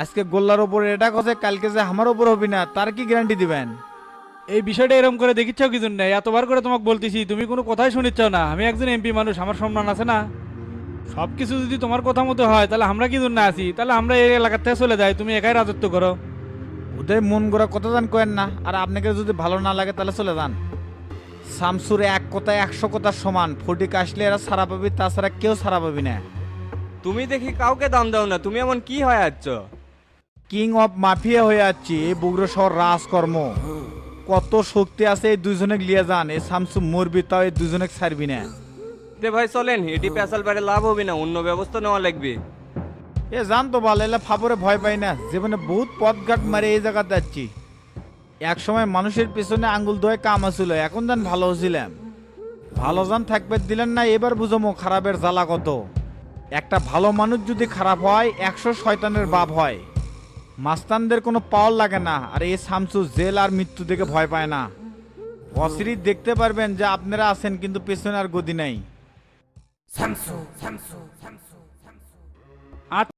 আজকে গোল্লার ওপর এটা কথা কালকে যে আমার ওপর হবে না তার কি গ্যারান্টি দিবেন? এই বিষয়টা এরকম করে দেখিচ্ছ কি জন্য? এতবার করে তোমাকে বলতেছি, তুমি কোনো কথাই শুনিচ্ছ না। আমি একজন এমপি মানুষ, আমার সম্মান আছে না? সব কিছু যদি তোমার কথা মতো হয় তাহলে আমরা কি জন্য আছি? তাহলে আমরা এই এলাকার থেকে চলে যাই, তুমি একাই রাজত্ব করো। ওদের মন গড়া কথা জান কেন না, আর আপনাকে যদি ভালো না লাগে তাহলে চলে যান। শামসুর এক কথায় 100 কথার সমান, ফটিক আসলে এরা ছাড়া পাবি, তাছাড়া কেউ ছাড়া পাবি না। তুমি দেখি কাউকে দাম দাও না, তুমি এমন কি হয়ে যাচ্ছ? কিং অফ মাফিয়া হয়ে যাচ্ছি এই বগুড়া শহর রাজকর্ম। কত শক্তি আছে এই দুজনে লিয়ে যান, এই শামসু মরবি তাও এই দুজনে ছাড়বি না। তে ভাই চলেন, এটি পেশাল বাইরে লাভ হবে না, অন্য ব্যবস্থা নেওয়া লাগবে। এ জান তো ভালো, এলে ফাপরে ভয় পাই না, জীবনে বহুত পথঘাট মারে এই জায়গাতে যাচ্ছি। এক সময় মানুষের পিছনে আঙ্গুল ধোয়ে কাম আছিল, এখন যান ভালো হচ্ছিলাম। ভালো যান থাকবে দিলেন না, এবার বুঝমো খারাপের জ্বালা কত। একটা ভালো মানুষ যদি খারাপ হয় 100 শয়তানের বাপ হয়। মাস্তানদের কোনো পাওয়ার লাগে না, আর এই শামসু জেল আর মৃত্যু থেকে ভয় পায় না। অসিরি দেখতে পারবেন যে আপনারা আছেন, কিন্তু পেছনে আর গদি নাই।